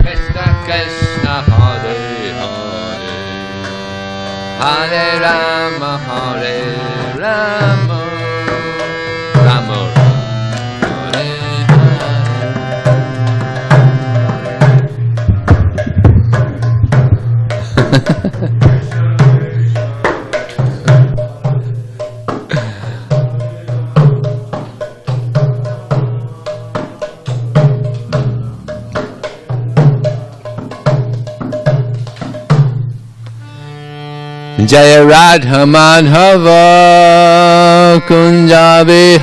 Krishna Krishna Hare Hare Hare Rama Hare Rama Rama Hare Jaya Radha Madhava Kunja Vihari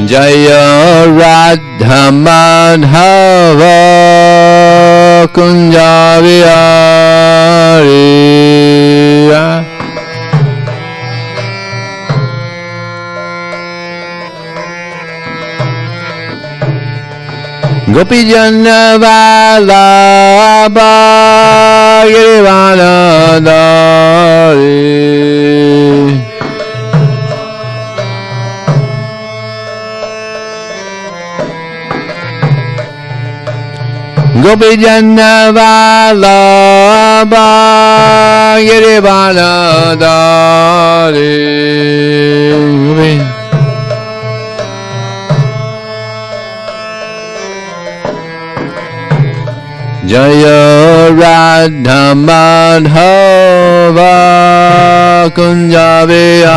Jaya Radha Madhava Kunja Vihari Gopi Jana Vallabha Girivana Dari Gopi Jana Vallabha Girivana Dari Jaya Radha Madhava Kunja Vihari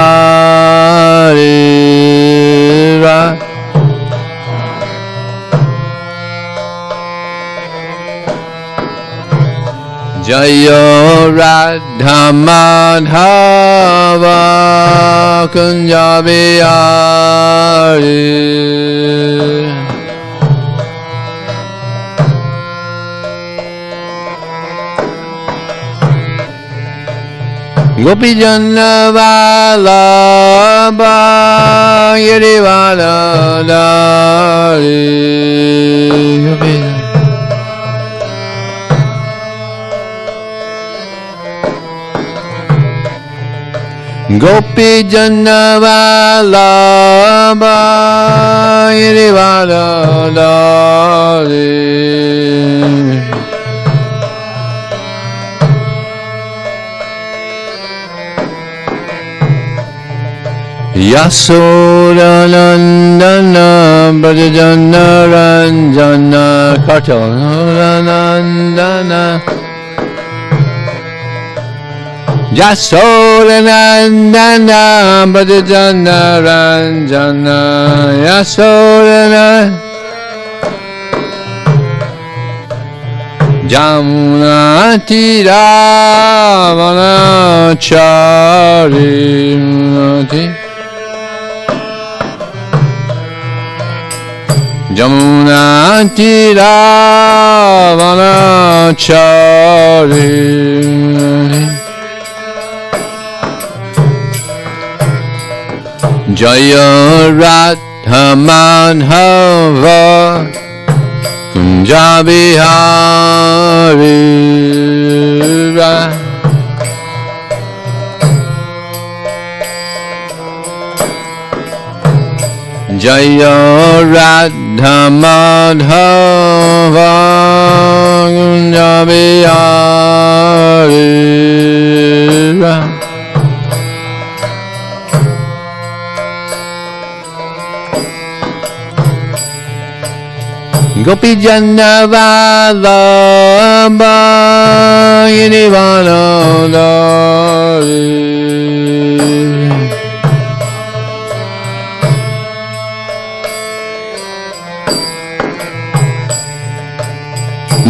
Jaya Radha Madhava Kunja Vihari Gopi Jana Vallabha Girivana Dari Gopi Jana Vallabha Girivana Dari Yasodanandana Brajana Ranjana Kartalanandana Yasodanandana Brajana Ranjana Yasodana Jamuna Tira Vanachari Jamuna Tira Vanachari Jaya Radha Madhava Kunja Vihari Jaya Radha Madhava Kunja Vihari Gopi Jana Vallabha Girivana Dari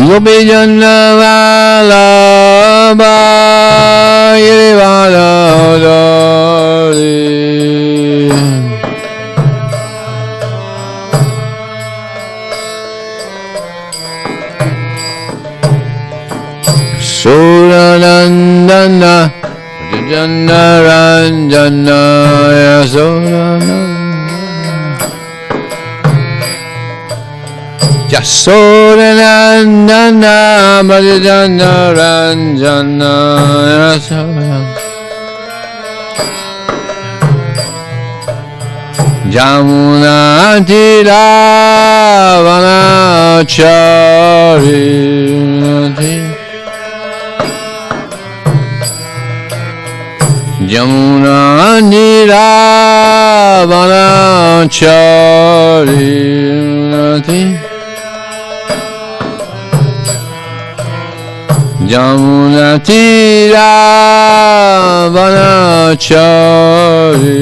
Gopi Jana Vallabha Girivana Dari Suranandana Jana Ranjana Yasodananda Yasodanandana Madhujana Ranjana Jamuna Tira Vanachari Jamuna Tira Vanachari Jamuna Tira Vanachari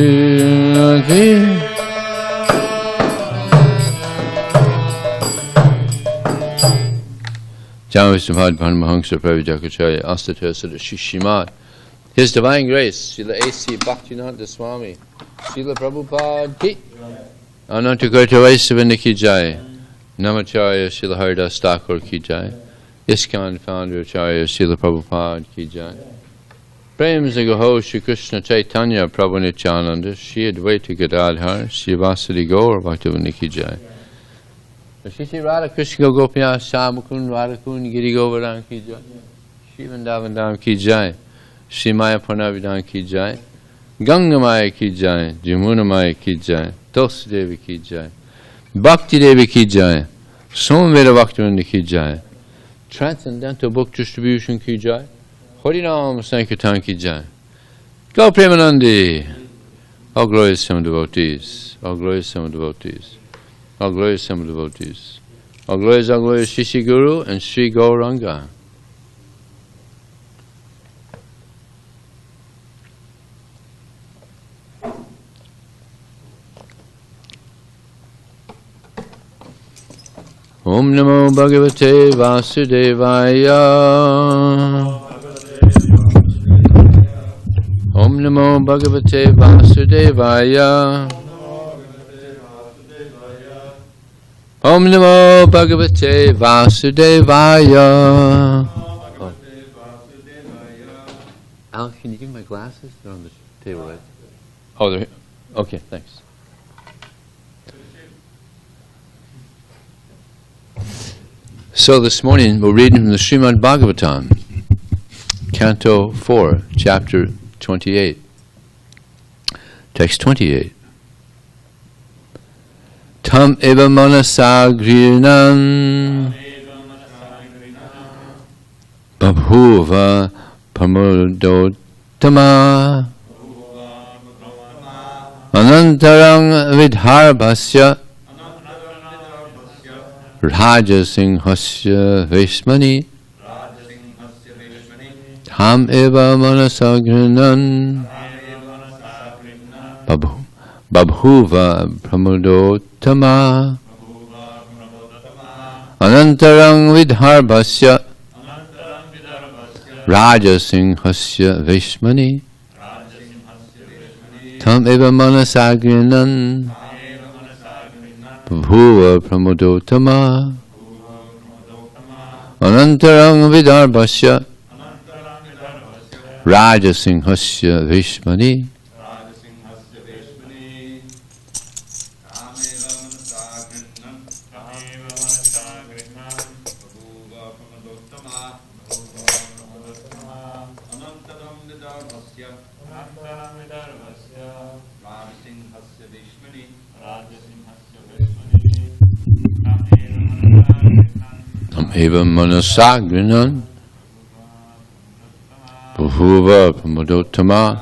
Jamavistabhad Paramahamsa Pravijakacharya Astatesada Shishimat. His Divine Grace, Srila A.C. Bhaktivinoda Swami, Srila Prabhupada Ki, Ananta Karta Vaisavanda Ki Jai, Namacharya Srila Haridas Thakur Ki Jai, ISKCON Founder Acharya Srila Prabhupada Ki Jai. Prem Zagaho Shri Krishna Chaitanya Prabhu Nityananda, Shri Advaita Gadadhar, Shri Vasadi Gaur Bhaktivinoda Ki Jai. Shri Radha Krishna Gopinath Shamakun Radhakun Giri Govardhan Ki Jai, Shri Vrindavan Ki Jai, Shri Maya Purnavidhan Ki Jai, Ganga Maya Ki Jai, Jamuna Maya Ki Jai, Tulsi Devi Ki Jai, Bhakti Devi Ki Jai, Somveda Bhaktivinoda Ki Jai, Transcendental Book Distribution Ki Jai, Harinam Sankirtan Ki Jai. Go Premanandi! All glorious some devotees, all glorious some devotees, all glorious some devotees, all glorious Shishi Guru and Sri Gauranga. Om Namo Bhagavate Vasudevaya. Om Namo Bhagavate Vasudevaya. Om Namo Bhagavate Vasudevaya. Al, can you give me my glasses? They're on the table, right? Oh, they're here. Okay, thanks. So this morning we're reading from the Srimad Bhagavatam, Canto 4, Chapter 28, Text 28. Tam eva manasagrinam babhuva pramodotama anantarang vidharbhasya Rajasinghasya Veshmani Tam eva manasagrinan Babhuva Pramodotama Anantarang Vidharbhasya Rajasinghasya Veshmani Tam eva manasagrinan Bhuva Pramodotama Anantarang Vidarbhasya Rajasinghasya Veshmani Eva manasagrinan Bhuva Pramodotama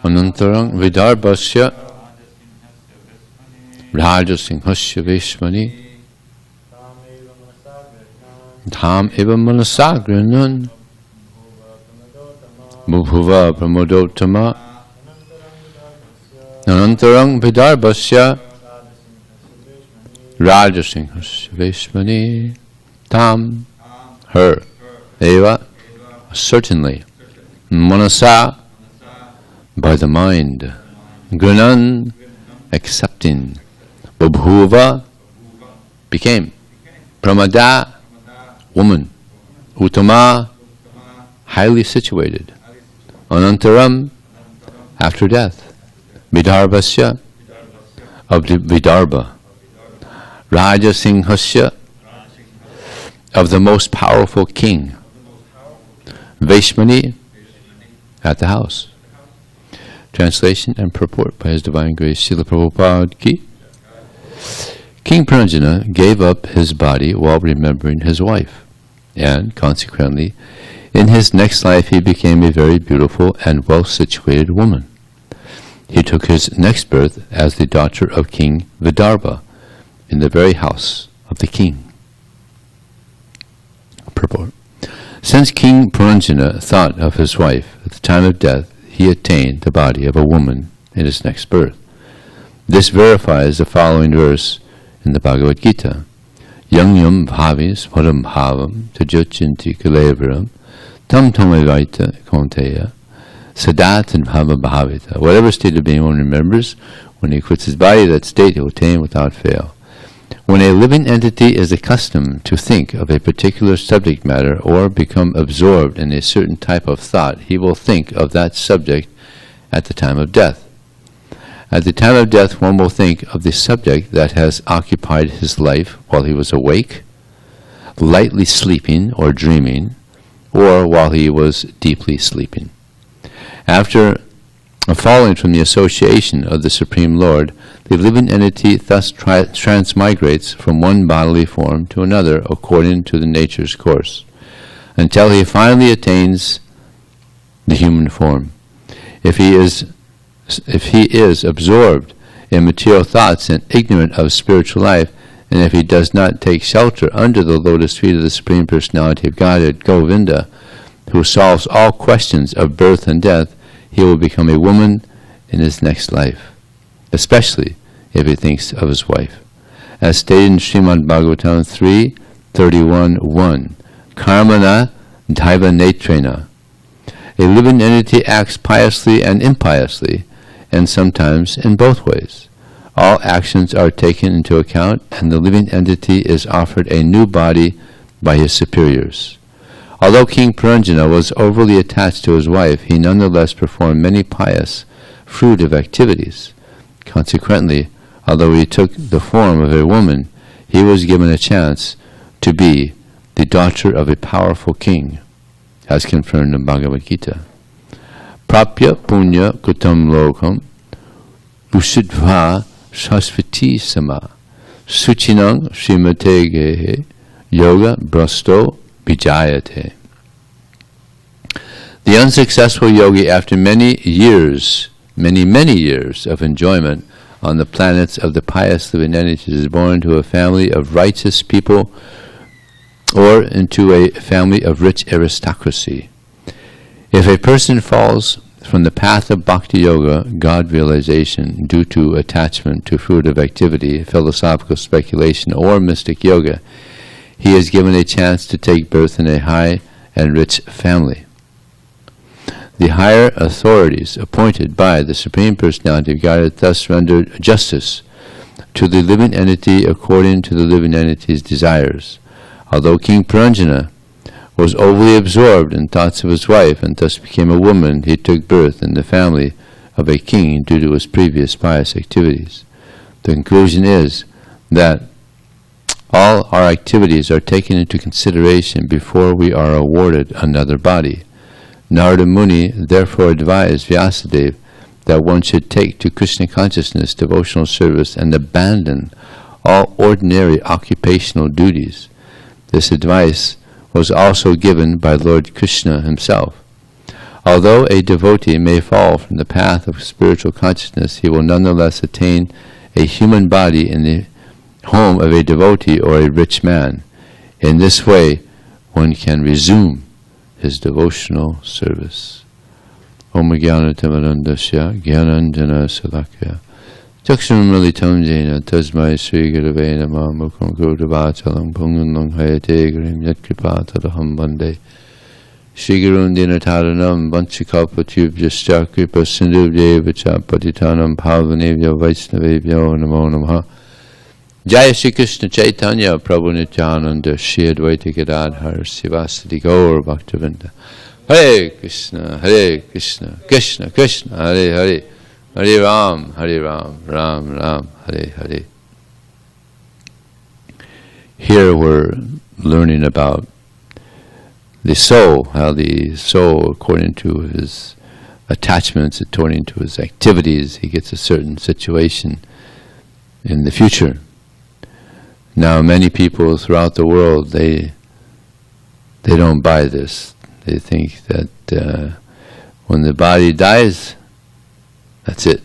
Anantarang Vidarbhasya Rajasinghasya Veshmani Tam eva manasagrinan Bhuva Pramodotama Anantarang Vidarbhasya Rajasinghasya Veshmani Tam, her, Eva, certainly, Manasa, by the mind, Grinan, accepting, Babhuva, became, Pramada, woman, Uttama, highly situated, Anantaram, after death, Vidarbhasya, of the Vidarbha, Raja Singhasya, of the most powerful king. Vaishmani, at the house. Translation and purport by His Divine Grace Srila Prabhupada Ki. King Pranjana gave up his body while remembering his wife, and consequently, in his next life he became a very beautiful and well-situated woman. He took his next birth as the daughter of King Vidarbha in the very house of the king. Purport. Since King Pranjana thought of his wife at the time of death, he attained the body of a woman in his next birth. This verifies the following verse in the Bhagavad Gita. Yang yam bhavis param bhavam tajochinti kalevaram tam tamavaita konteya sadat and bhava bhavita. Whatever state of being one remembers, when he quits his body, that state he will attain without fail. When a living entity is accustomed to think of a particular subject matter or become absorbed in a certain type of thought, he will think of that subject at the time of death. At the time of death, one will think of the subject that has occupied his life while he was awake, lightly sleeping or dreaming, or while he was deeply sleeping. After falling from the association of the Supreme Lord, the living entity thus transmigrates from one bodily form to another according to the nature's course, until he finally attains the human form. If he is absorbed in material thoughts and ignorant of spiritual life, and if he does not take shelter under the lotus feet of the Supreme Personality of Godhead, Govinda, who solves all questions of birth and death, he will become a woman in his next life, especially if he thinks of his wife. As stated in Srimad Bhagavatam 3:31:1, Karmana Daiva Netrena. A living entity acts piously and impiously, and sometimes in both ways. All actions are taken into account, and the living entity is offered a new body by his superiors. Although King Pranjana was overly attached to his wife, he nonetheless performed many pious, fruitive activities. Consequently, although he took the form of a woman, he was given a chance to be the daughter of a powerful king, as confirmed in Bhagavad Gita. Prapya punya kutam lokam usidva shasvati sama suchinang srimate gehe yoga brasto vijayate. The unsuccessful yogi, after many years of enjoyment on the planets of the pious living entities, is born into a family of righteous people or into a family of rich aristocracy. If a person falls from the path of Bhakti Yoga, God realization, due to attachment to fruitive activity, philosophical speculation, or mystic yoga, he is given a chance to take birth in a high and rich family. The higher authorities appointed by the Supreme Personality of Godhead thus rendered justice to the living entity according to the living entity's desires. Although King Pranjana was overly absorbed in thoughts of his wife and thus became a woman, he took birth in the family of a king due to his previous pious activities. The conclusion is that all our activities are taken into consideration before we are awarded another body. Narada Muni therefore advised Vyasadeva that one should take to Krishna consciousness, devotional service, and abandon all ordinary occupational duties. This advice was also given by Lord Krishna himself. Although a devotee may fall from the path of spiritual consciousness, he will nonetheless attain a human body in the home of a devotee or a rich man. In this way, one can resume his devotional service. Om Jnana Tamarandasya Jnananjana Salakya Chaksham Militam Jena Tasmai Sri Gurave Namah Mukam Guruvatalam Pungunam Hayate Grim Yatkripa Tadaham Bande Shri Gurun Dinataranam Vanchikalpa Tubhyascha Kripa Sindhuvdevacha Patitanam Bhavanevya Vaisnavevya Namo Namaha. Jaya Shri Krishna Chaitanya Prabhu Nityananda Shri Advaita Gadadhar Sivasati Gaur Bhaktivinda. Hare Krishna, Krishna Krishna, Hare Hare, Hare Ram, Ram Ram, Hare Hare. here we're learning about the soul, how the soul, according to his attachments, according to his activities, he gets a certain situation in the future. Now, many people throughout the world, they don't buy this. They think that when the body dies, that's it.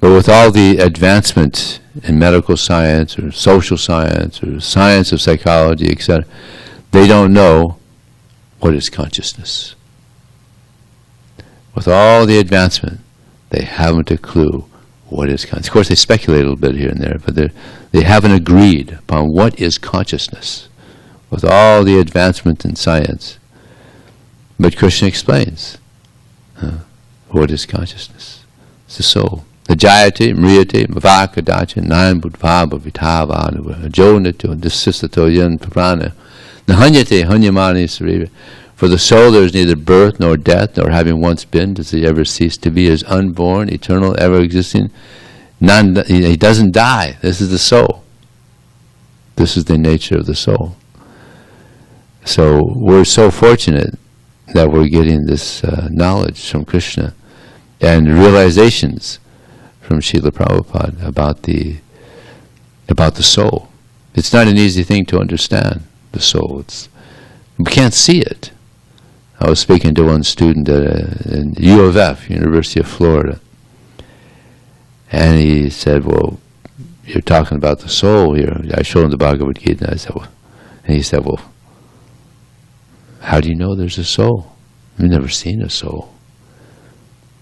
But with all the advancement in medical science or social science or science of psychology, etc., they don't know what is consciousness. With all the advancement, they haven't a clue what is consciousness. Of course, they speculate a little bit here and there, but they haven't agreed upon what is consciousness with all the advancement in science. But Krishna explains what is consciousness. It's the soul. Vijayate, mriyate, mavakadacha, nan budvaba, vitavana, jonato, disistato, yan prana, nahanyate, hanyamani sarira. For the soul there is neither birth nor death, nor having once been does he ever cease to be. He is unborn, eternal, ever existing. He doesn't die. This is the soul. This is the nature of the soul. So we're so fortunate that we're getting this knowledge from Krishna and realizations from Srila Prabhupada about the soul. It's not an easy thing to understand, the soul. We can't see it. I was speaking to one student in U of F, University of Florida, and he said, well, you're talking about the soul here. I showed him the Bhagavad Gita, and I said, well, and he said, well, how do you know there's a soul? I've never seen a soul.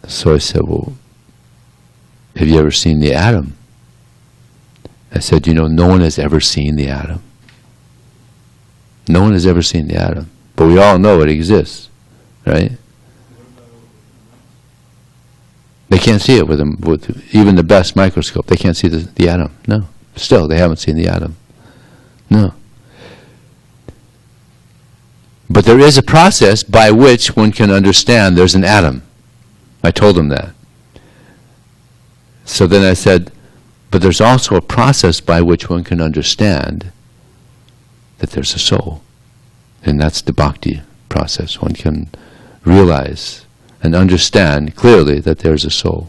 So I said, well, have you ever seen the atom? I said, no one has ever seen the atom. No one has ever seen the atom. But we all know it exists, right? They can't see it with even the best microscope. They can't see the atom. No. Still, they haven't seen the atom. No. But there is a process by which one can understand there's an atom. I told them that. So then I said, but there's also a process by which one can understand that there's a soul. And that's the Bhakti process. One can realize and understand clearly that there's a soul.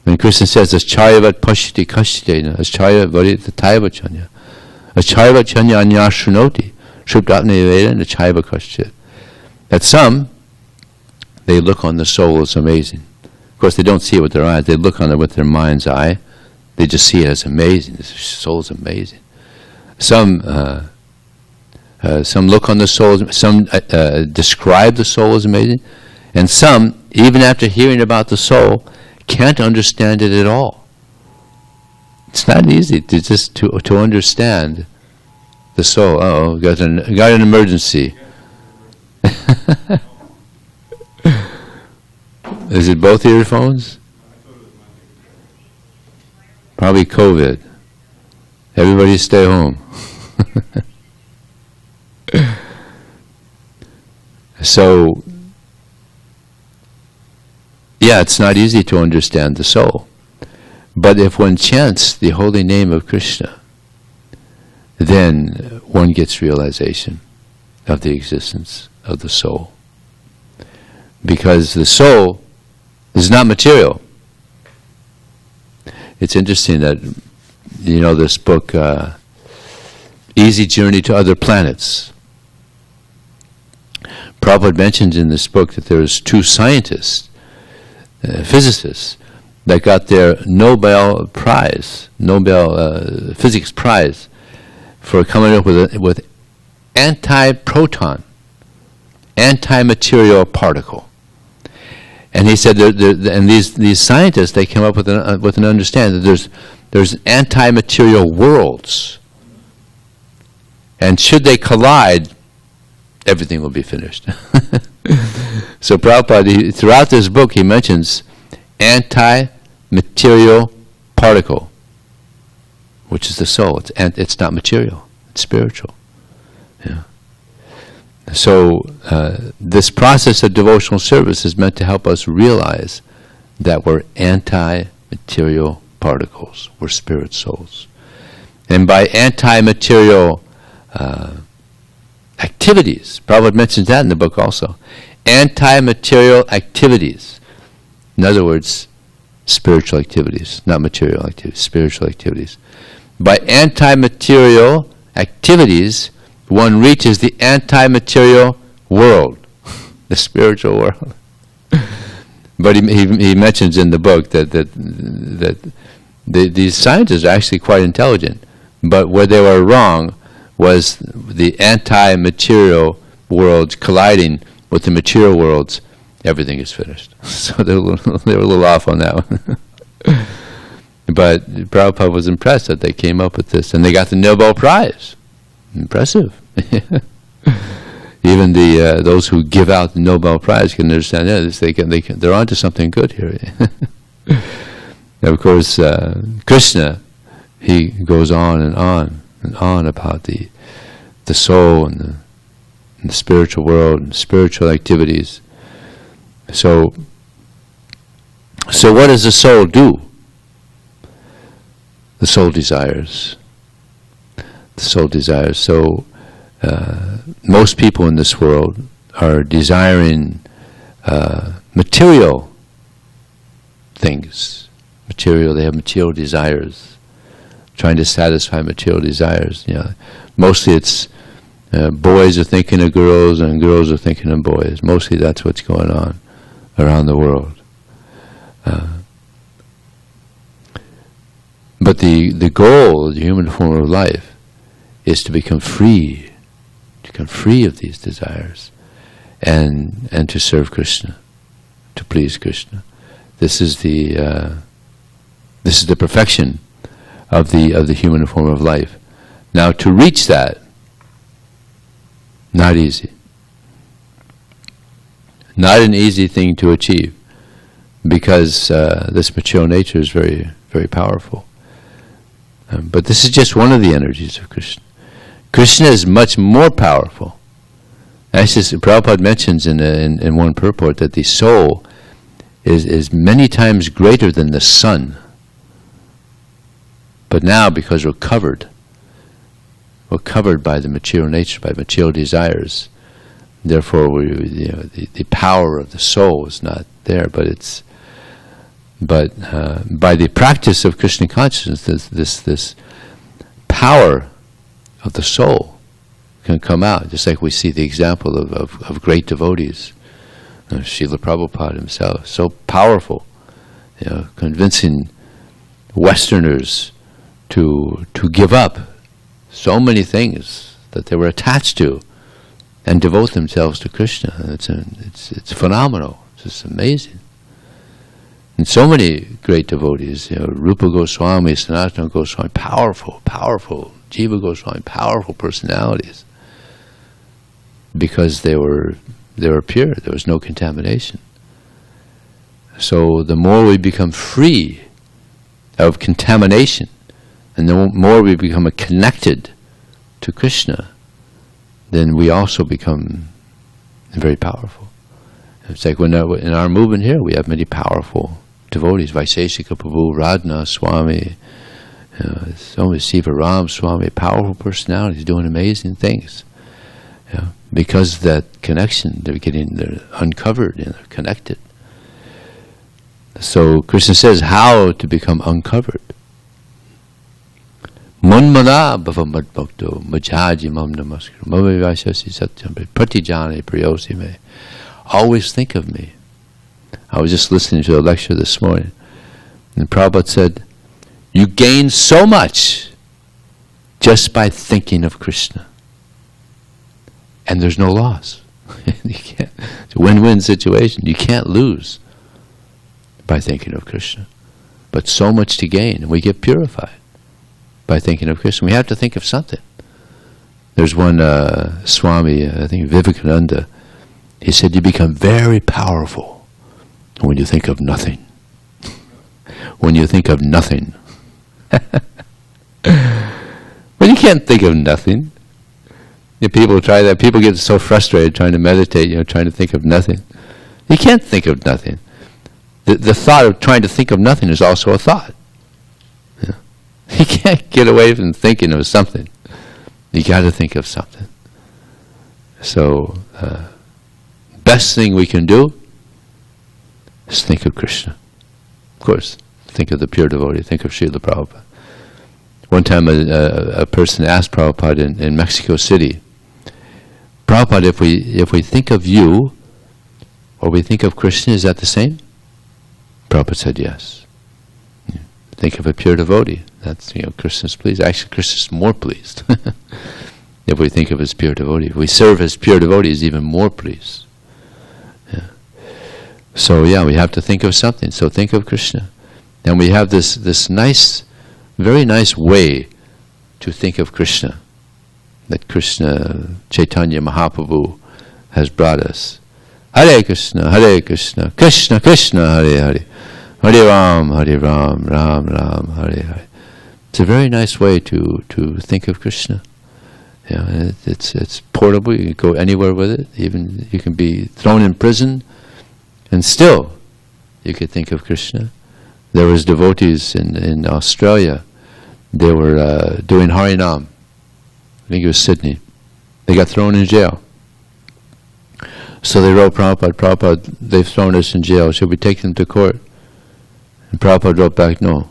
When Krishna says, Ascharyavat pashyati kashyatena, Ascharyavat varita taivachanya, Ascharyavat chanya anya shrunoti, shruptatne veda, Ascharyavat kasyat. That some, they look on the soul as amazing. Of course, they don't see it with their eyes. They look on it with their mind's eye. They just see it as amazing. The soul is amazing. Some look on the soul, some describe the soul as amazing, and some, even after hearing about the soul, can't understand it at all. It's not easy to understand the soul. Uh-oh, got an emergency. Is it both earphones? Probably COVID. Everybody stay home. So, yeah, it's not easy to understand the soul. But if one chants the holy name of Krishna, then one gets realization of the existence of the soul. Because the soul is not material. It's interesting that, this book, Easy Journey to Other Planets. Prabhupada mentions in this book that there's two scientists, physicists, that got their Nobel Physics Prize for coming up with anti-proton, anti-material particle. And he said, and these scientists, they came up with an understanding that there's anti-material worlds, and should they collide, everything will be finished. So Prabhupada, throughout this book, he mentions anti-material particle, which is the soul. It's not material; it's spiritual. Yeah. So this process of devotional service is meant to help us realize that we're anti-material particles. We're spirit souls. And by anti-material activities, Prabhupada mentions that in the book also. Anti-material activities. In other words, spiritual activities, not material activities, spiritual activities. By anti-material activities, one reaches the anti-material world, the spiritual world. But he mentions in the book that these scientists are actually quite intelligent, but where they were wrong was the anti-material worlds colliding with the material worlds. Everything is finished. So they were a little off on that one. But Prabhupada was impressed that they came up with this, and they got the Nobel Prize. Impressive. Even those who give out the Nobel Prize can understand that they're onto something good here. Of course, Krishna, he goes on and on about the soul and the spiritual world and spiritual activities. So what does the soul do? The soul desires. The soul desires. So most people in this world are desiring material things. They have material desires, trying to satisfy material desires. Mostly it's boys are thinking of girls and girls are thinking of boys. Mostly that's what's going on around the world. But the goal of the human form of life is to become free of these desires, and to serve Krishna, to please Krishna. This is the perfection of the human form of life. Now, to reach that, not easy. Not an easy thing to achieve, because this material nature is very, very powerful. But this is just one of the energies of Krishna. Krishna is much more powerful. Actually, Prabhupada mentions in one purport that the soul is many times greater than the sun. But now, because we're covered by the material nature, by material desires, therefore the power of the soul is not there. But by the practice of Krishna consciousness, this power of the soul can come out, just like we see the example of great devotees. Srila Prabhupada himself, so powerful, convincing Westerners to give up so many things that they were attached to and devote themselves to Krishna. It's phenomenal. It's just amazing. And so many great devotees, Rupa Goswami, Sanatana Goswami, powerful, Jiva Goswami, powerful personalities, because they were pure. There was no contamination. So the more we become free of contamination, and the more we become connected to Krishna, then we also become very powerful. It's like in our movement here, we have many powerful devotees, Vaiseshika Prabhu, Radhana Swami, so Siva Ram Swami, powerful personalities doing amazing things. Because of that connection, they're uncovered and they're connected. So Krishna says how to become uncovered. Manmana bhava madbhakto majaji mam namaskar mavivashasi satyam pratijane priyosi me. Always think of me. I was just listening to a lecture this morning, and Prabhupada said, you gain so much just by thinking of Krishna. And there's no loss. It's a win-win situation. You can't lose by thinking of Krishna. But so much to gain, and we get purified by thinking of Krishna. We have to think of something. There's one Swami, I think Vivekananda, he said, you become very powerful when you think of nothing. When you think of nothing. Well, you can't think of nothing. People try that. People get so frustrated trying to meditate, trying to think of nothing. You can't think of nothing. The thought of trying to think of nothing is also a thought. You can't get away from thinking of something. You got to think of something. So, best thing we can do is think of Krishna. Of course, think of the pure devotee, think of Srila Prabhupada. One time a person asked Prabhupada in Mexico City, Prabhupada, if we think of you, or we think of Krishna, is that the same? Prabhupada said yes. Think of a pure devotee. That's, Krishna's pleased. Actually, Krishna's more pleased. If we think of as pure devotee. If we serve as pure devotees, even more pleased. Yeah. So we have to think of something. So think of Krishna. And we have this nice, very nice way to think of Krishna that Krishna, Chaitanya Mahaprabhu has brought us. Hare Krishna, Krishna Krishna, Hare Hare, Hare Ram, Ram Ram, Hare Hare. It's a very nice way to think of Krishna. It's portable. You can go anywhere with it. Even you can be thrown in prison, and still you could think of Krishna. There was devotees in Australia. They were doing Harinam. I think it was Sydney. They got thrown in jail. So they wrote Prabhupada, they've thrown us in jail. Should we take them to court? And Prabhupada wrote back, no,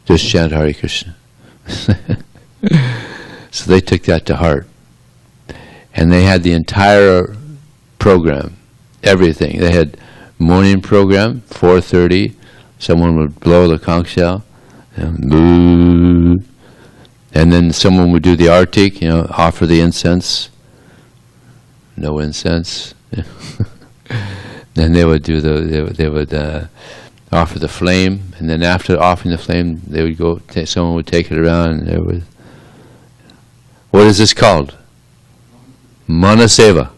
just chant Hare Krishna. So they took that to heart. And they had the entire program, everything. They had morning program, 4:30. Someone would blow the conch shell, and then someone would do the artik, offer the incense. No incense. Then they would do offer the flame, and then after offering the flame, they would go. Someone would take it around, and there was. What is this called? Manaseva.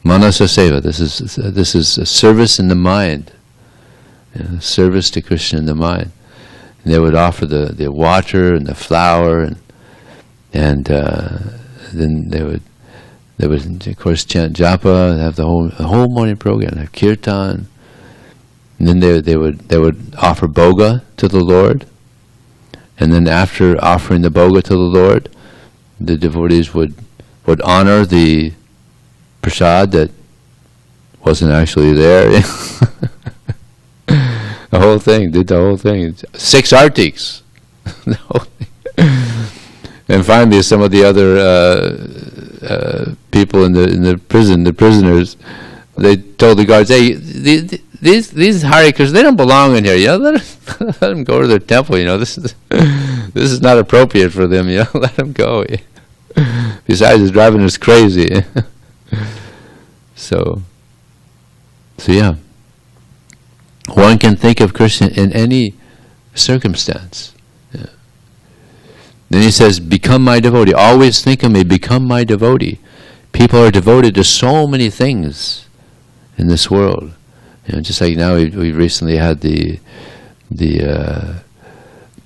Manasaseva. This is a service in the mind. Service to Krishna in the mind. And they would offer the water and the flour, and then they would of course chant japa, have the whole morning program, have kirtan, and then they would offer bhoga to the Lord, and then after offering the bhoga to the Lord, the devotees would honor the prasad that wasn't actually there. The whole thing, did the whole thing. 6 artiks. And finally, some of the other people in the prison, the prisoners, they told the guards, "Hey, these Hare Krishna, they don't belong in here. Let them go to their temple. This is not appropriate for them. Let them go. Besides, it's driving us crazy." So yeah, one can think of Krishna in any circumstance. Yeah. Then he says, "Become my devotee. Always think of me. Become my devotee." People are devoted to so many things in this world. Just like now, we recently had the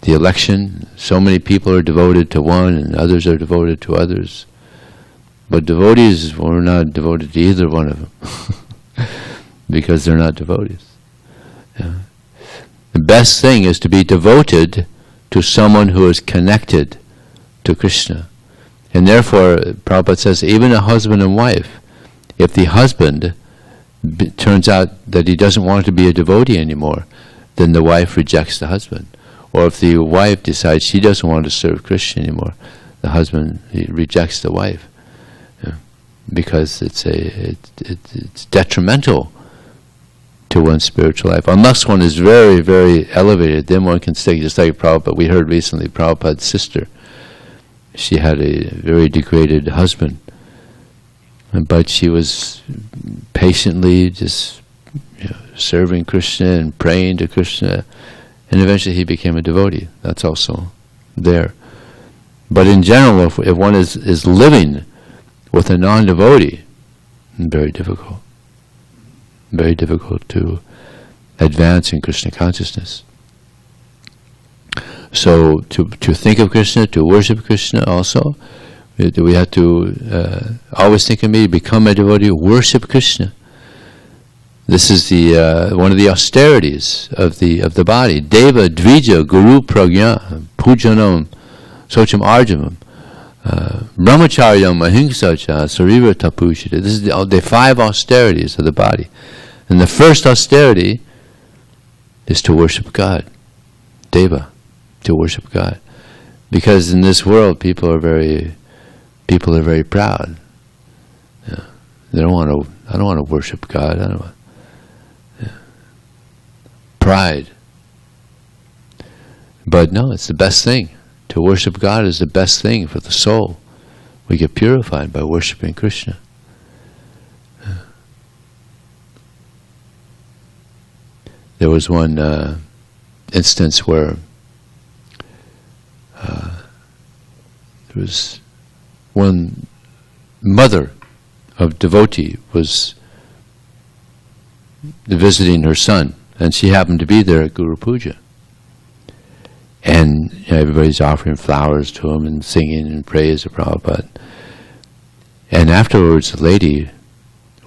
election. So many people are devoted to one, and others are devoted to others. But devotees were not devoted to either one of them, because they're not devotees. Yeah. The best thing is to be devoted to someone who is connected to Krishna. And therefore, Prabhupada says, even a husband and wife, if the husband turns out that he doesn't want to be a devotee anymore, then the wife rejects the husband. Or if the wife decides she doesn't want to serve Krishna anymore, the husband rejects the wife. Yeah. Because it's detrimental to one's spiritual life. Unless one is very, very elevated, then one can stay, just like Prabhupada. We heard recently, Prabhupada's sister, she had a very degraded husband, but she was patiently just serving Krishna and praying to Krishna, and eventually he became a devotee. That's also there. But in general, if one is living with a non-devotee, very difficult. Very difficult to advance in Krishna consciousness. So to think of Krishna, to worship Krishna also, we have to always think of me, become a devotee, worship Krishna. This is the one of the austerities of the body. Deva, Dvija, Guru, Prajna, pujanam socham arjavam brahmacharyam ahimsacha sarira tapushita. This is the 5 austerities of the body. And the first austerity is to worship God. Deva, to worship God. Because in this world people are very proud. Yeah. I don't want to worship God. I don't want, yeah. Pride. But no, it's the best thing. To worship God is the best thing for the soul. We get purified by worshiping Krishna. Yeah. There was one instance where there was one mother of devotee was visiting her son, and she happened to be there at Guru Puja. And everybody's offering flowers to him and singing and praise to Prabhupada. And afterwards, the lady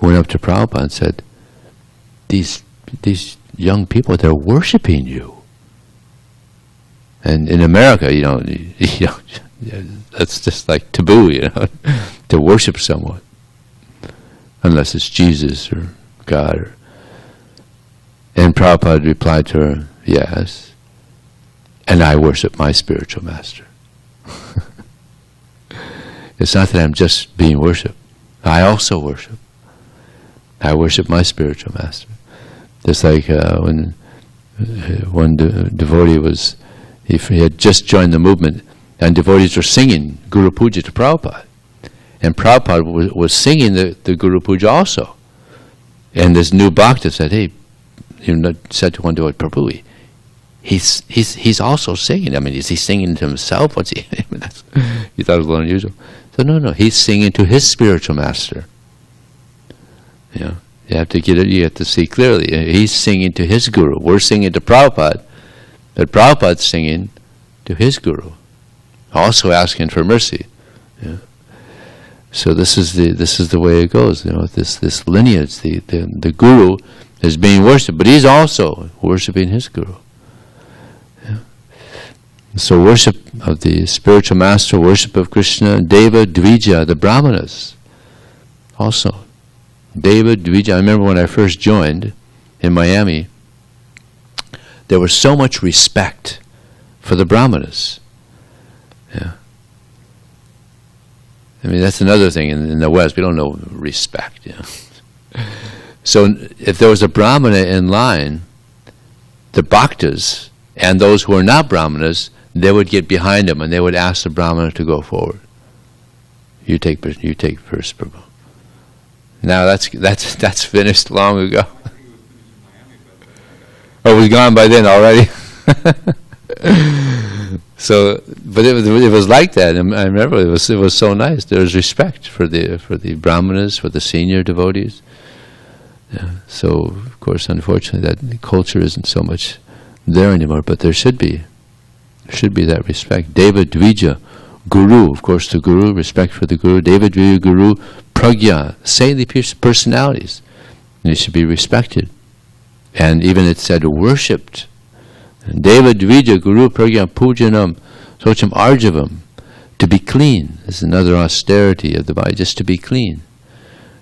went up to Prabhupada and said, these young people, they're worshipping you. And in America, that's just like taboo, to worship someone, unless it's Jesus or God. And Prabhupada replied to her, yes, and I worship my spiritual master. It's not that I'm just being worshipped. I also worship. I worship my spiritual master. Just like when one devotee was, he had just joined the movement, and devotees were singing Guru Puja to Prabhupada. And Prabhupada was singing the Guru Puja also. And this new bhakta said, hey, said to one devotee, Prabhu, he's also singing. I mean, is he singing to himself? What's he? I mean, he thought it was a little unusual. So no, he's singing to his spiritual master. You have to get it. You have to see clearly. He's singing to his guru. We're singing to Prabhupada, but Prabhupada's singing to his guru, also asking for mercy. Yeah. So this is the way it goes. This lineage. The guru is being worshipped, but he's also worshiping his guru. So worship of the spiritual master, worship of Krishna, Deva, Dvija, the Brahmanas. Also, Deva, Dvija. I remember when I first joined in Miami, there was so much respect for the Brahmanas. Yeah. I mean, that's another thing in the West. We don't know respect. So if there was a Brahmana in line, the Bhaktas and those who were not Brahmanas, they would get behind him and they would ask the Brahmana to go forward. You take first, Prabhu. Now that's finished long ago. Oh, it was gone by then already. So, but it was like that. I remember it was so nice. There was respect for the Brahmanas, for the senior devotees. Yeah. So, of course, unfortunately, that culture isn't so much there anymore. But there should be that respect. Deva Dvija, Guru, of course, the Guru, respect for the Guru. Deva Dvija, Guru, Pragya, saintly personalities. They should be respected. And even it said worshipped. Deva Dvija, Guru, Pragya, Pujanam, Socham Arjavam. To be clean is another austerity of the body, just to be clean.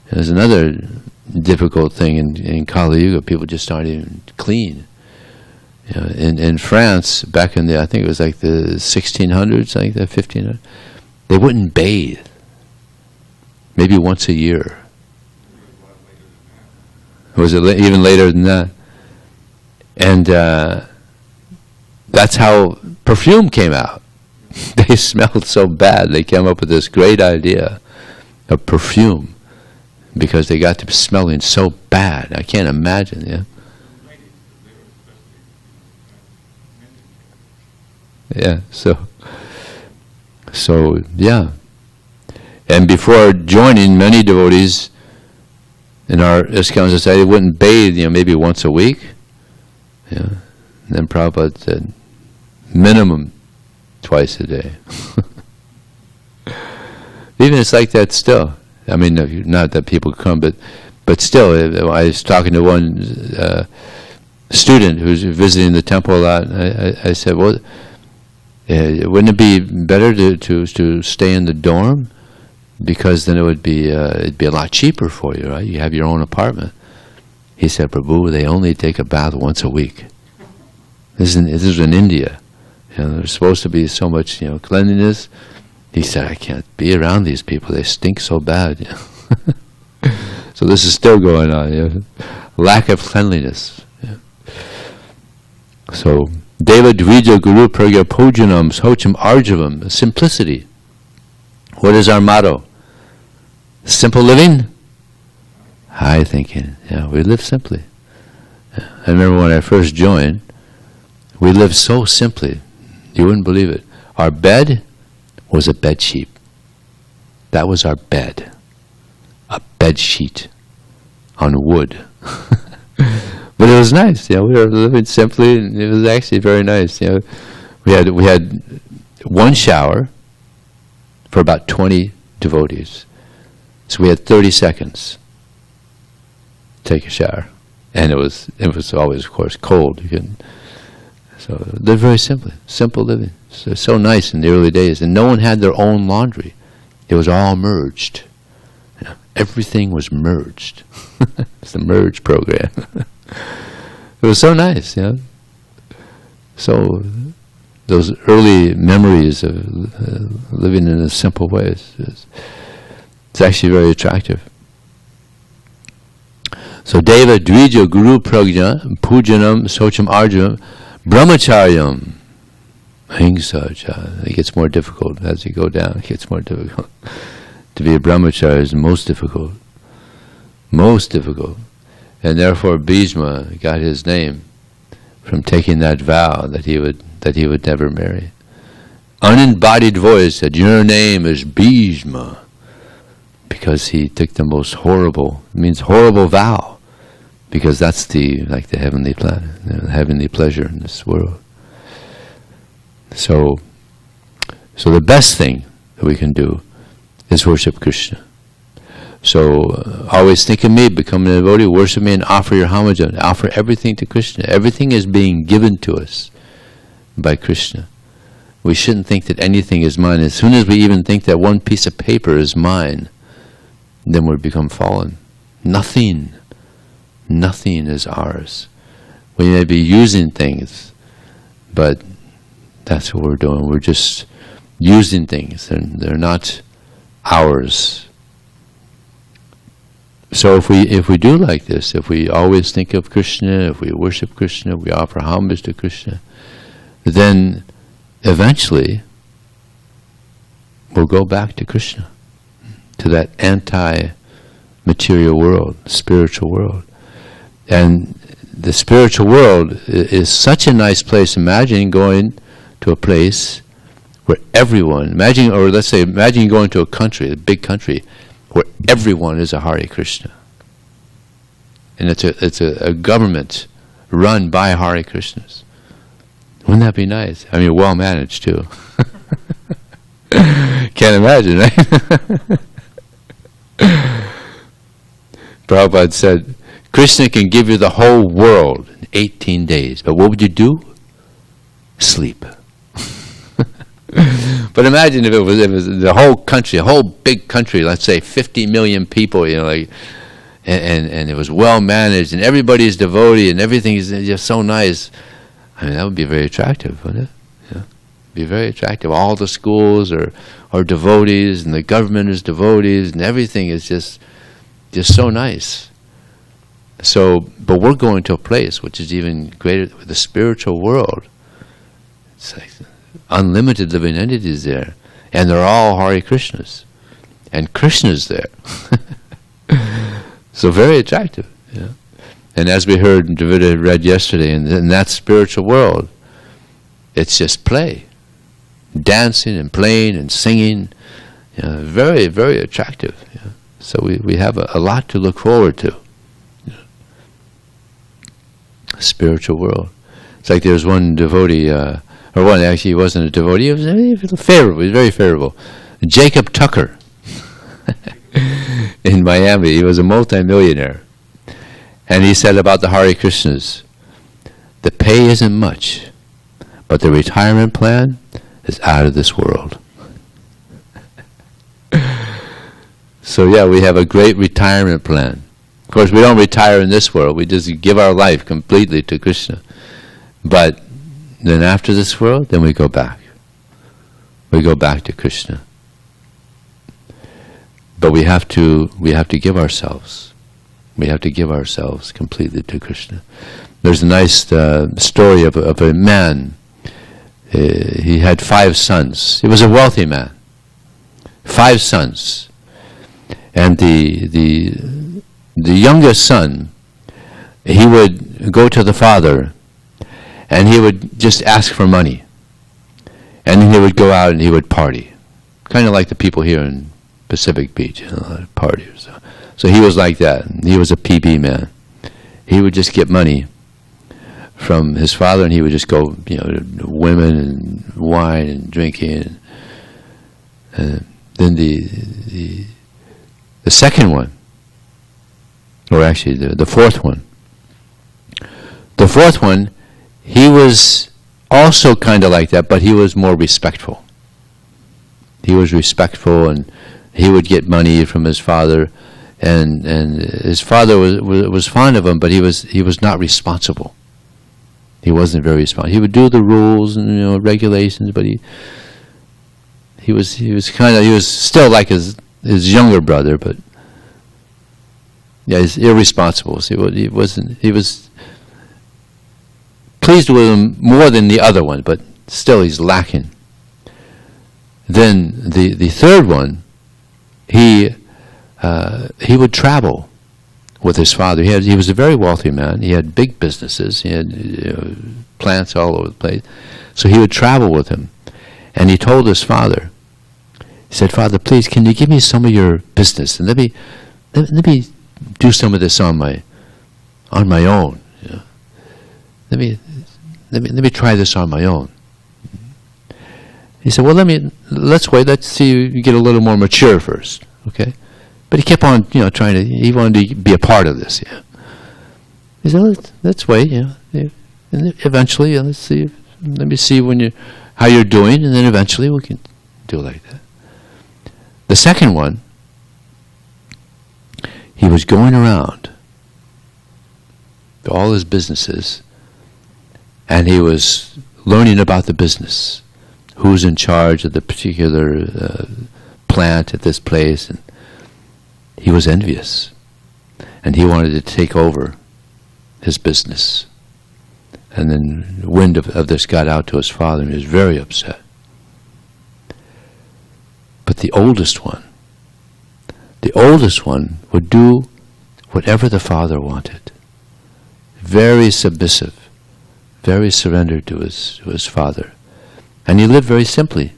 There's another difficult thing in Kali Yuga. People just aren't even clean. In France, back in I think it was like the 1600s, like the 1500s, they wouldn't bathe. Maybe once a year. Was it even later than that? And that's how perfume came out. They smelled so bad, they came up with this great idea of perfume because they got to smelling so bad. I can't imagine, yeah. Yeah, so yeah. And before joining, many devotees in our ISKCON society wouldn't bathe, maybe once a week. Yeah. And then Prabhupada said, minimum twice a day. Even it's like that still. I mean, not that people come, but still, I was talking to one student who's visiting the temple a lot, and I said, well, Wouldn't it be better to stay in the dorm? Because then it'd be a lot cheaper for you, right? You have your own apartment. He said, Prabhu, they only take a bath once a week. This is in India. There's supposed to be so much, cleanliness. He said, I can't be around these people. They stink so bad. So this is still going on. Lack of cleanliness. So, Deva Dvija Guru Pragya Pujanam Socham Arjavam. Simplicity. What is our motto? Simple living? High thinking. We live simply. I remember when I first joined, we lived so simply. You wouldn't believe it. Our bed was a bed sheet. That was our bed. A bed sheet on wood. But it was nice. We were living simply, and it was actually very nice. We had one shower for about 20 devotees. So we had 30 seconds to take a shower. And it was always, of course, cold. So lived very simply. Simple living. So nice in the early days. And no one had their own laundry. It was all merged. Everything was merged. It's the merge program. It was so nice, So those early memories of living in a simple way, it's actually very attractive. So Deva Dvija Guru Pragya Pujanam Socham Arjunam Brahmacharyam Ahimsa. It gets more difficult as you go down. It gets more difficult. To be a brahmachari is most difficult. Most difficult. And therefore Bhishma got his name from taking that vow that he would never marry. Unembodied voice said, your name is Bhishma, because he took the most horrible, it means horrible vow, because that's the heavenly planet, the heavenly pleasure in this world. So the best thing that we can do is worship Krishna. So always think of me, become a devotee, worship me, and offer your homage, and offer everything to Krishna. Everything is being given to us by Krishna. We shouldn't think that anything is mine. As soon as we even think that one piece of paper is mine, then we become fallen. Nothing is ours. We may be using things, but that's what we're doing. We're just using things. They're not ours. So if we do like this, if we always think of Krishna, if we worship Krishna, we offer homage to Krishna, then eventually we'll go back to Krishna, to that anti-material world, spiritual world. And the spiritual world is such a nice place. Imagine going to a place where everyone, imagine going to a country, a big country, where everyone is a Hare Krishna. And it's a government run by Hare Krishnas. Wouldn't that be nice? I mean, well managed too. Can't imagine, right? Prabhupada said, Krishna can give you the whole world in 18 days, but what would you do? Sleep. But imagine if it was the whole country, a whole big country, let's say 50 million people, and it was well managed, and everybody's devotee, and everything is just so nice. I mean, that would be very attractive, wouldn't it? Be very attractive. All the schools are devotees, and the government is devotees, and everything is just so nice. So, but we're going to a place which is even greater, the spiritual world. It's like unlimited living entities there, and they're all Hare Krishnas, and Krishna's there. So very attractive. And as we heard and Davida read yesterday, in that spiritual world, it's just play, dancing and playing and singing. Very, very attractive. So we have a lot to look forward to. Spiritual world. It's like there's one devotee, actually he wasn't a devotee, he was favorable, he was very favorable. Jacob Tucker in Miami. He was a multi-millionaire. And he said about the Hare Krishnas, the pay isn't much, but the retirement plan is out of this world. So yeah, we have a great retirement plan. Of course, we don't retire in this world. We just give our life completely to Krishna. But then after this world, then we go back. We go back to Krishna. But we have to give ourselves. We have to give ourselves completely to Krishna. There's a nice story of a man. He had 5 sons. He was a wealthy man. 5 sons. And the youngest son, he would go to the father and he would just ask for money. And then he would go out and he would party. Kind of like the people here in Pacific Beach, party. So he was like that. He was a PB man. He would just get money from his father and he would just go, to women and wine and drinking. And then the second one, or actually the fourth one. The fourth one, he was also kind of like that, but he was more respectful. He was respectful, and he would get money from his father, and his father was fond of him, but he was not responsible. He wasn't very responsible. He would do the rules and regulations, but he was still like his younger brother, but yeah, he's irresponsible. So he was pleased with him more than the other one, but still he's lacking. Then the third one, he would travel with his father. He was a very wealthy man. He had big businesses. He had plants all over the place. So he would travel with him. And he told his father, he said, "Father, please, can you give me some of your business? And let me do some of this on my own. Let me try this on my own." He said, "Well, let's wait. Let's see you get a little more mature first, okay?" But he kept on, he wanted to be a part of this. Yeah. He said, "Let's wait. And eventually, let's see. Let me see how you're doing, and then eventually we can do it like that." The second one, he was going around to all his businesses, and he was learning about the business, who's in charge of the particular plant at this place, and he was envious, and he wanted to take over his business. And then wind of this got out to his father, and he was very upset. But the oldest one would do whatever the father wanted. Very submissive, very surrendered to his father. And he lived very simply.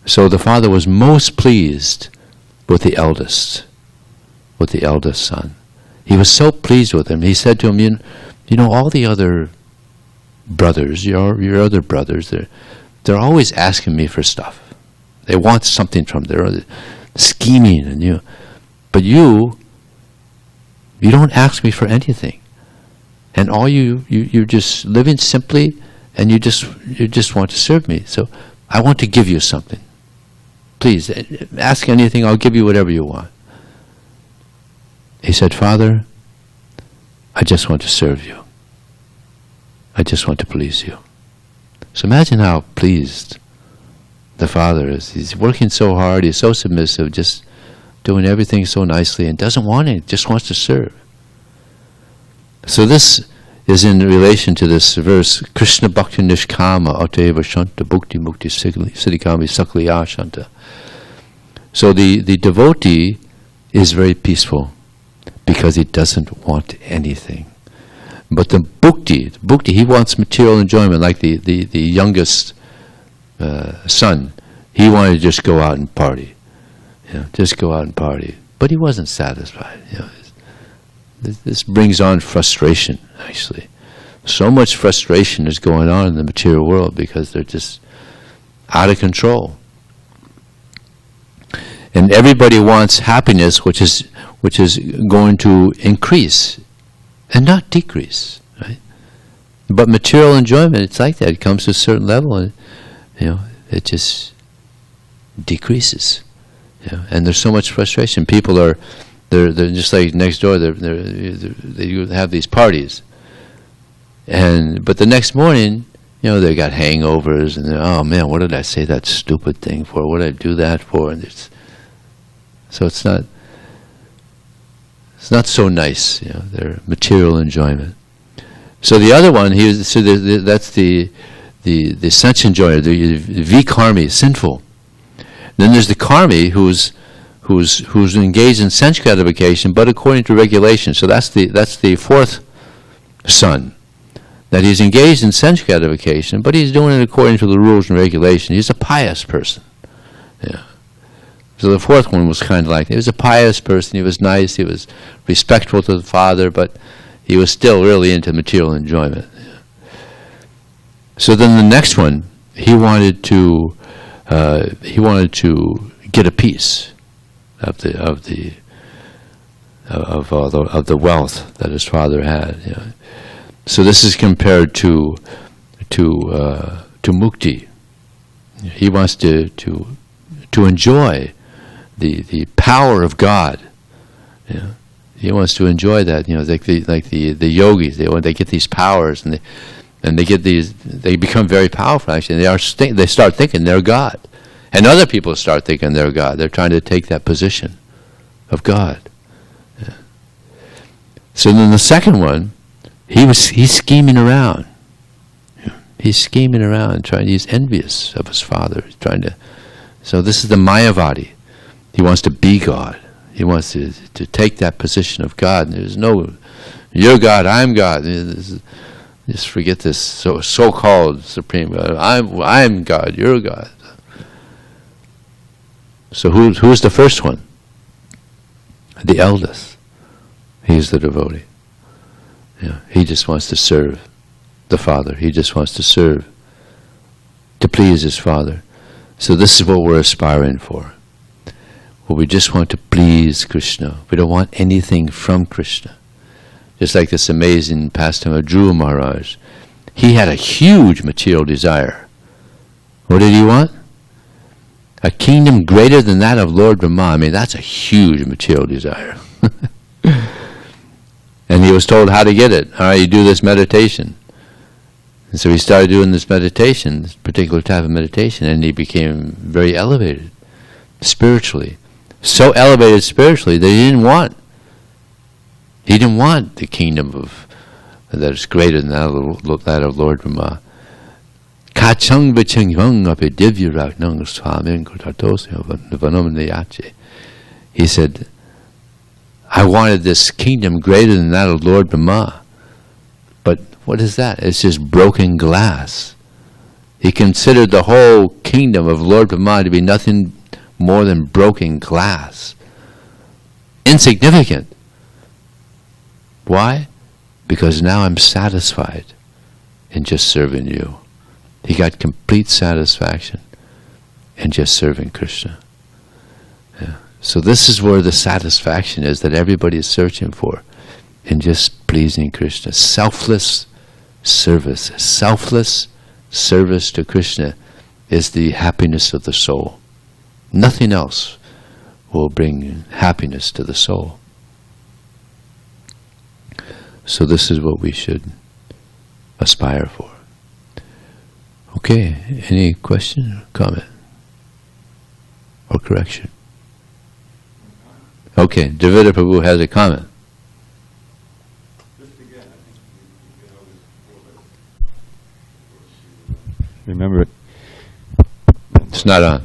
So the father was most pleased with the eldest son. He was so pleased with him. He said to him, all the other brothers, your other brothers, they're always asking me for stuff. They want something from they're scheming, and but you don't ask me for anything. And all you're just living simply, and you just want to serve me. So I want to give you something. Please, ask anything, I'll give you whatever you want. He said, "Father, I just want to serve you. I just want to please you." So imagine how pleased the father is. He's working so hard, he's so submissive, just doing everything so nicely, and doesn't want it, just wants to serve. So this is in relation to this verse, Krishna Bhakti Nishkama Ateva Shanta Bhukti Mukti Siddhikami Sakliya Shanta. So the devotee is very peaceful because he doesn't want anything. But the bhukti, he wants material enjoyment, like the youngest son. He wanted to just go out and party. Just go out and party. But he wasn't satisfied. This brings on frustration, actually. So much frustration is going on in the material world because they're just out of control. And everybody wants happiness, which is going to increase and not decrease, right? But material enjoyment, it's like that. It comes to a certain level, and it just decreases. And there's so much frustration. People are, they're just like next door. They have these parties, but the next morning, they got hangovers, and oh man, what did I say that stupid thing for? What did I do that for? And so it's not so nice. Their material enjoyment. So the other one, that's the sense enjoyer, the vikarmi, sinful. Then there's the karmi, who's engaged in sense gratification, but according to regulation. So that's the fourth son, that he's engaged in sense gratification, but he's doing it according to the rules and regulation. He's a pious person. So the fourth one was kind of like, he was a pious person. He was nice. He was respectful to the father, but he was still really into material enjoyment. So then the next one, he wanted to get a piece of the wealth that his father had. So this is compared to mukti. He wants to enjoy the power of God. He wants to enjoy that. Like the yogis, they get these powers, and they become very powerful. Actually, they start thinking they're God, and other people start thinking they're God. They're trying to take that position of God. So then the second one, he's scheming around. He's scheming around, he's envious of his father. He's trying to. So this is the Mayavadi. He wants to be God. He wants to take that position of God. And there's no, you're God, I'm God. Just forget this so-called supreme God. I'm God, you're God. So who's the first one? The eldest. He's the devotee. He just wants to serve the father. He just wants to serve, to please his father. So this is what we're aspiring for. Well, we just want to please Krishna. We don't want anything from Krishna. Just like this amazing pastime of Dhruva Maharaj. He had a huge material desire. What did he want? A kingdom greater than that of Lord Brahma. I mean, that's a huge material desire. And he was told how to get it. All right, you do this meditation. And so he started doing this meditation, this particular type of meditation, and he became very elevated spiritually. So elevated spiritually that he didn't want the kingdom that is greater than that of Lord Brahma. Kachang bachang yung api divya ragnang swamin kotatosya vanamanayache. He said, I wanted this kingdom greater than that of Lord Brahma. But what is that? It's just broken glass. He considered the whole kingdom of Lord Brahma to be nothing more than broken glass. Insignificant. Why? Because now I'm satisfied in just serving you. He got complete satisfaction in just serving Krishna. So this is where the satisfaction is that everybody is searching for, in just pleasing Krishna. Selfless service. Selfless service to Krishna is the happiness of the soul. Nothing else will bring happiness to the soul. So this is what we should aspire for. Okay, any question, comment, or correction? Okay, Dravida Prabhu has a comment. Remember it. It's not on.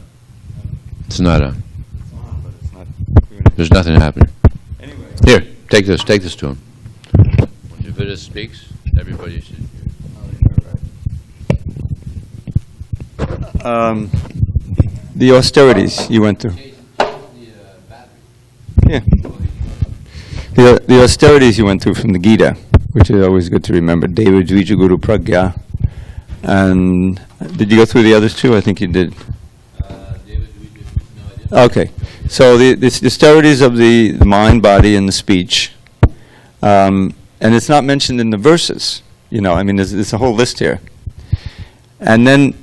It's not on. It's on, but it's not. There's nothing happening. Anyway. Here, take this to him. When Dravida speaks, everybody should hear. The austerities you went through. Yeah. The austerities you went through from the Gita, which is always good to remember. Deva Dvija Guru Pragya. And did you go through the others too? I think you did. Okay. So the austerities of the mind, body, and the speech. And it's not mentioned in the verses. I mean, there's a whole list here. And then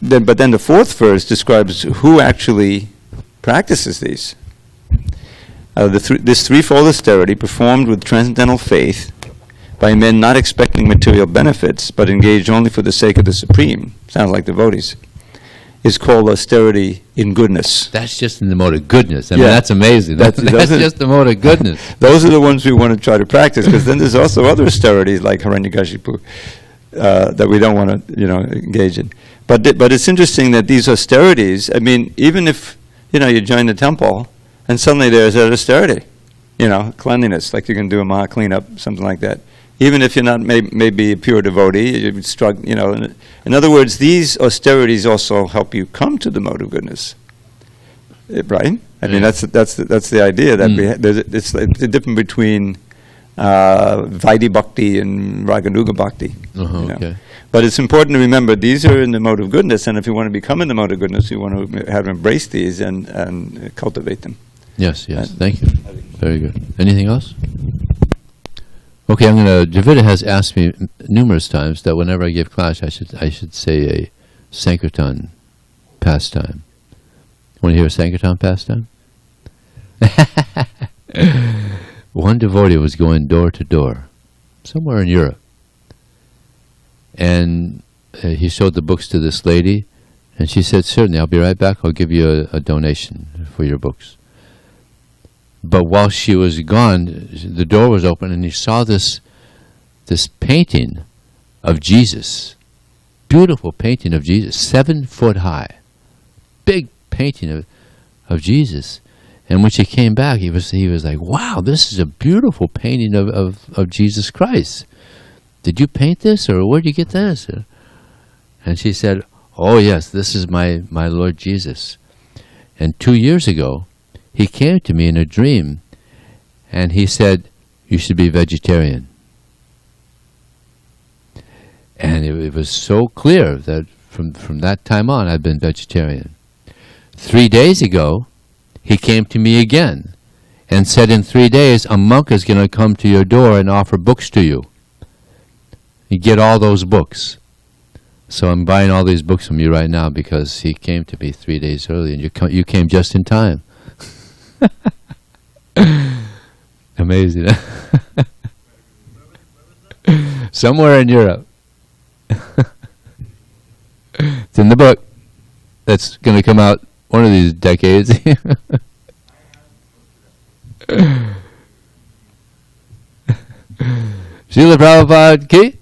but then the fourth verse describes who actually practices these. This threefold austerity, performed with transcendental faith by men not expecting material benefits, but engaged only for the sake of the Supreme, sounds like devotees, is called austerity in goodness. That's just in the mode of goodness. I mean, that's amazing. That's just the mode of goodness. Those are the ones we want to try to practice, because then there's also other austerities like Hiranyakashipu that we don't want to, engage in. But it's interesting that these austerities, I mean, even if, you join the temple, and suddenly there's that austerity, cleanliness, like you can do a Maha cleanup, something like that. Even if you're not maybe a pure devotee, you struggle, In other words, these austerities also help you come to the mode of goodness, right? I mean, that's the idea that it's the difference between Vaidhi Bhakti and Raganuga Bhakti. Okay. But it's important to remember these are in the mode of goodness, and if you want to become in the mode of goodness, you want to have embraced these and cultivate them. Yes, thank you. Very good. Anything else? Okay, Javita has asked me numerous times that whenever I give class, I should say a Sankirtan pastime. Want to hear a Sankirtan pastime? One devotee was going door to door, somewhere in Europe, and he showed the books to this lady, and she said, "Certainly, I'll be right back. I'll give you a donation for your books." But while she was gone, the door was open, and he saw this painting of Jesus, beautiful painting of Jesus, 7 foot high, big painting of Jesus. And when she came back, he was like, "Wow, this is a beautiful painting of Jesus Christ. Did you paint this, or where'd you get this?" And she said, "Oh yes, this is my Lord Jesus. And 2 years ago, he came to me in a dream, and he said, 'You should be vegetarian.'" And it was so clear that from that time on, I've been vegetarian. 3 days ago, he came to me again and said, "In 3 days, a monk is going to come to your door and offer books to you. You get all those books." So I'm buying all these books from you right now because he came to me 3 days early, and you came just in time. Amazing. Somewhere in Europe. It's in the book. That's going to come out one of these decades. Srila Prabhupada ki